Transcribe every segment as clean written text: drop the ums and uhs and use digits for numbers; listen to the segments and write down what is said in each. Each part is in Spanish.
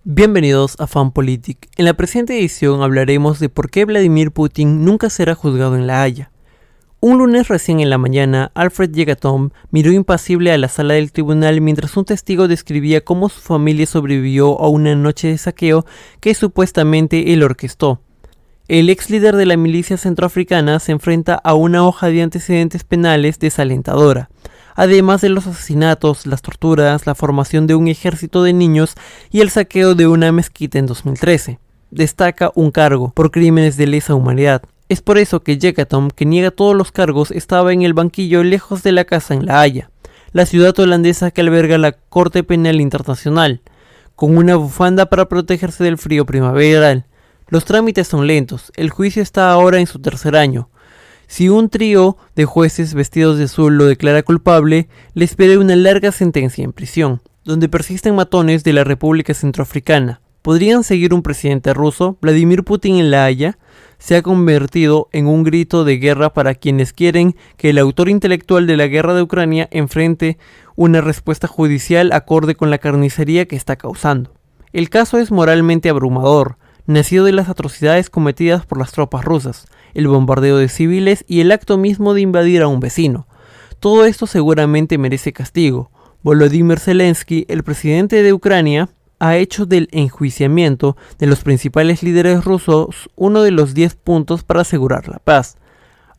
Bienvenidos a FanPolitik. En la presente edición hablaremos de por qué Vladimir Putin nunca será juzgado en La Haya. Un lunes recién en la mañana, Alfred Yekatom miró impasible a la sala del tribunal mientras un testigo describía cómo su familia sobrevivió a una noche de saqueo que supuestamente él orquestó. El ex líder de la milicia centroafricana se enfrenta a una hoja de antecedentes penales desalentadora, además de los asesinatos, las torturas, la formación de un ejército de niños y el saqueo de una mezquita en 2013. Destaca un cargo por crímenes de lesa humanidad. Es por eso que Yekatom, que niega todos los cargos, estaba en el banquillo lejos de la casa en La Haya, la ciudad holandesa que alberga la Corte Penal Internacional, con una bufanda para protegerse del frío primaveral. Los trámites son lentos, el juicio está ahora en su tercer año. Si un trío de jueces vestidos de azul lo declara culpable, le espera una larga sentencia en prisión, donde persisten matones de la República Centroafricana. ¿Podrían seguir un presidente ruso? Vladimir Putin en La Haya se ha convertido en un grito de guerra para quienes quieren que el autor intelectual de la guerra de Ucrania enfrente una respuesta judicial acorde con la carnicería que está causando. El caso es moralmente abrumador, nacido de las atrocidades cometidas por las tropas rusas, el bombardeo de civiles y el acto mismo de invadir a un vecino. Todo esto seguramente merece castigo. Volodymyr Zelensky, el presidente de Ucrania, ha hecho del enjuiciamiento de los principales líderes rusos uno de los 10 puntos para asegurar la paz.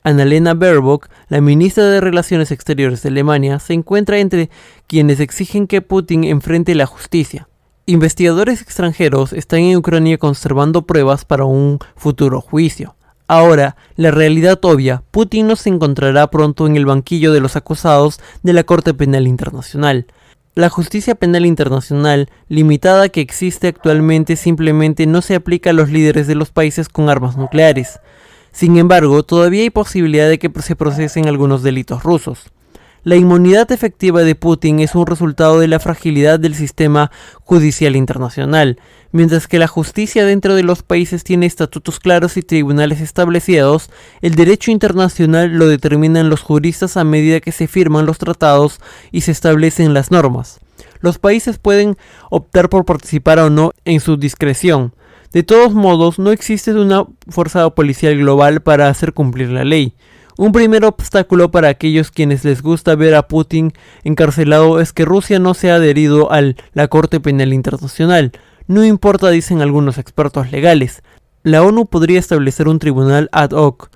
Annalena Baerbock, la ministra de Relaciones Exteriores de Alemania, se encuentra entre quienes exigen que Putin enfrente la justicia. Investigadores extranjeros están en Ucrania conservando pruebas para un futuro juicio. Ahora, la realidad obvia, Putin no se encontrará pronto en el banquillo de los acusados de la Corte Penal Internacional. La justicia penal internacional, limitada que existe actualmente, simplemente no se aplica a los líderes de los países con armas nucleares. Sin embargo, todavía hay posibilidad de que se procesen algunos delitos rusos. La inmunidad efectiva de Putin es un resultado de la fragilidad del sistema judicial internacional, mientras que la justicia dentro de los países tiene estatutos claros y tribunales establecidos. El derecho internacional lo determinan los juristas a medida que se firman los tratados y se establecen las normas. Los países pueden optar por participar o no en su discreción. De todos modos, no existe una fuerza policial global para hacer cumplir la ley. Un primer obstáculo para aquellos quienes les gusta ver a Putin encarcelado es que Rusia no se ha adherido a la Corte Penal Internacional. No importa, dicen algunos expertos legales. La ONU podría establecer un tribunal ad hoc,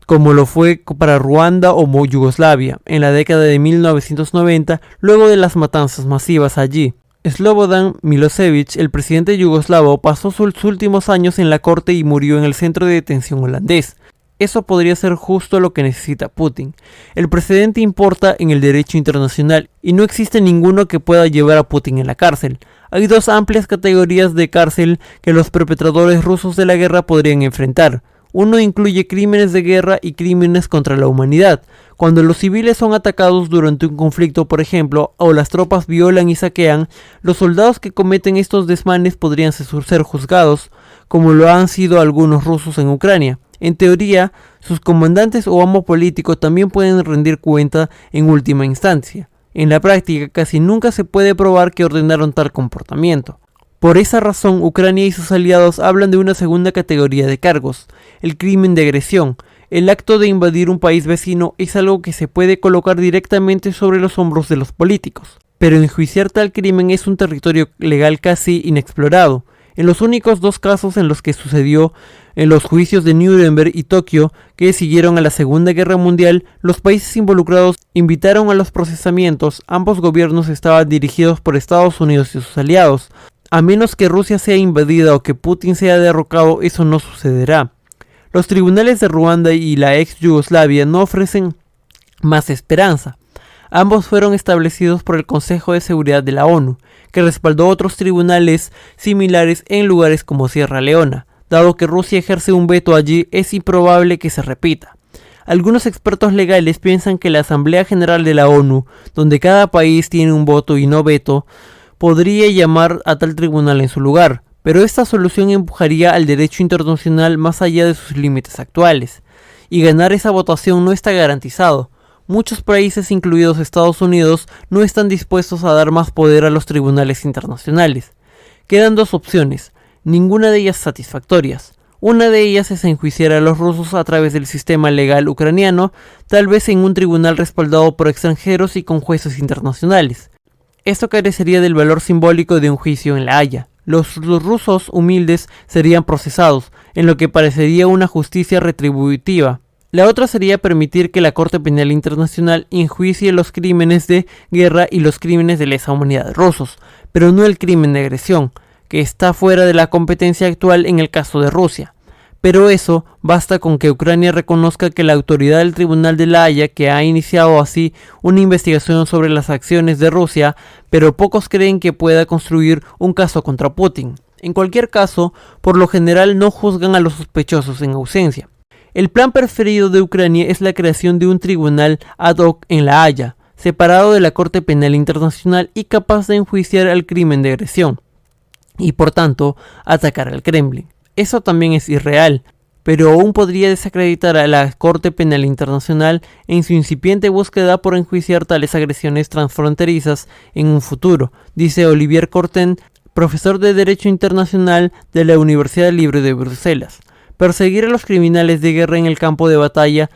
como lo fue para Ruanda o Yugoslavia en la década de 1990, luego de las matanzas masivas allí. Slobodan Milosevic, el presidente yugoslavo, pasó sus últimos años en la corte y murió en el centro de detención holandés. Eso podría ser justo lo que necesita Putin. El precedente importa en el derecho internacional y no existe ninguno que pueda llevar a Putin en la cárcel. Hay dos amplias categorías de cárcel que los perpetradores rusos de la guerra podrían enfrentar. Uno incluye crímenes de guerra y crímenes contra la humanidad. Cuando los civiles son atacados durante un conflicto, por ejemplo, o las tropas violan y saquean, los soldados que cometen estos desmanes podrían ser juzgados, como lo han sido algunos rusos en Ucrania. En teoría, sus comandantes o amo político también pueden rendir cuenta en última instancia. En la práctica, casi nunca se puede probar que ordenaron tal comportamiento. Por esa razón, Ucrania y sus aliados hablan de una segunda categoría de cargos, el crimen de agresión. El acto de invadir un país vecino es algo que se puede colocar directamente sobre los hombros de los políticos. Pero enjuiciar tal crimen es un territorio legal casi inexplorado. En los únicos dos casos en los que sucedió, en los juicios de Nuremberg y Tokio, que siguieron a la Segunda Guerra Mundial, los países involucrados invitaron a los procesamientos. Ambos gobiernos estaban dirigidos por Estados Unidos y sus aliados. A menos que Rusia sea invadida o que Putin sea derrocado, eso no sucederá. Los tribunales de Ruanda y la ex Yugoslavia no ofrecen más esperanza. Ambos fueron establecidos por el Consejo de Seguridad de la ONU, que respaldó otros tribunales similares en lugares como Sierra Leona. Dado que Rusia ejerce un veto allí, es improbable que se repita. Algunos expertos legales piensan que la Asamblea General de la ONU, donde cada país tiene un voto y no veto, podría llamar a tal tribunal en su lugar, pero esta solución empujaría al derecho internacional más allá de sus límites actuales, y ganar esa votación no está garantizado. Muchos países, incluidos Estados Unidos, no están dispuestos a dar más poder a los tribunales internacionales. Quedan dos opciones, ninguna de ellas satisfactorias. Una de ellas es enjuiciar a los rusos a través del sistema legal ucraniano, tal vez en un tribunal respaldado por extranjeros y con jueces internacionales. Esto carecería del valor simbólico de un juicio en La Haya. Los rusos humildes serían procesados, en lo que parecería una justicia retributiva. La otra sería permitir que la Corte Penal Internacional enjuicie los crímenes de guerra y los crímenes de lesa humanidad rusos, pero no el crimen de agresión, que está fuera de la competencia actual en el caso de Rusia. Pero eso basta con que Ucrania reconozca que la autoridad del Tribunal de La Haya, que ha iniciado así una investigación sobre las acciones de Rusia, pero pocos creen que pueda construir un caso contra Putin. En cualquier caso, por lo general no juzgan a los sospechosos en ausencia. El plan preferido de Ucrania es la creación de un tribunal ad hoc en La Haya, separado de la Corte Penal Internacional y capaz de enjuiciar al crimen de agresión, y por tanto atacar al Kremlin. Eso también es irreal, pero aún podría desacreditar a la Corte Penal Internacional en su incipiente búsqueda por enjuiciar tales agresiones transfronterizas en un futuro, dice Olivier Courtin, profesor de Derecho Internacional de la Universidad Libre de Bruselas. Perseguir a los criminales de guerra en el campo de batalla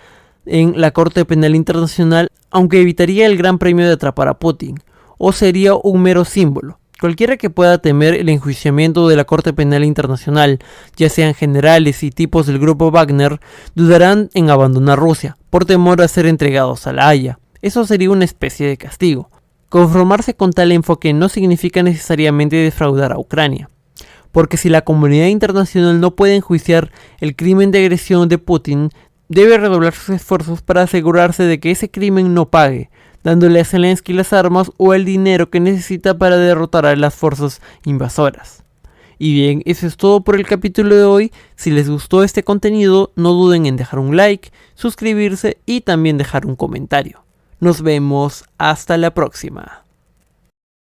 en la Corte Penal Internacional, aunque evitaría el gran premio de atrapar a Putin, o sería un mero símbolo. Cualquiera que pueda temer el enjuiciamiento de la Corte Penal Internacional, ya sean generales y tipos del grupo Wagner, dudarán en abandonar Rusia, por temor a ser entregados a La Haya. Eso sería una especie de castigo. Conformarse con tal enfoque no significa necesariamente defraudar a Ucrania, porque si la comunidad internacional no puede enjuiciar el crimen de agresión de Putin, debe redoblar sus esfuerzos para asegurarse de que ese crimen no pague, dándole a Zelensky las armas o el dinero que necesita para derrotar a las fuerzas invasoras. Y bien, eso es todo por el capítulo de hoy. Si les gustó este contenido, no duden en dejar un like, suscribirse y también dejar un comentario. Nos vemos hasta la próxima.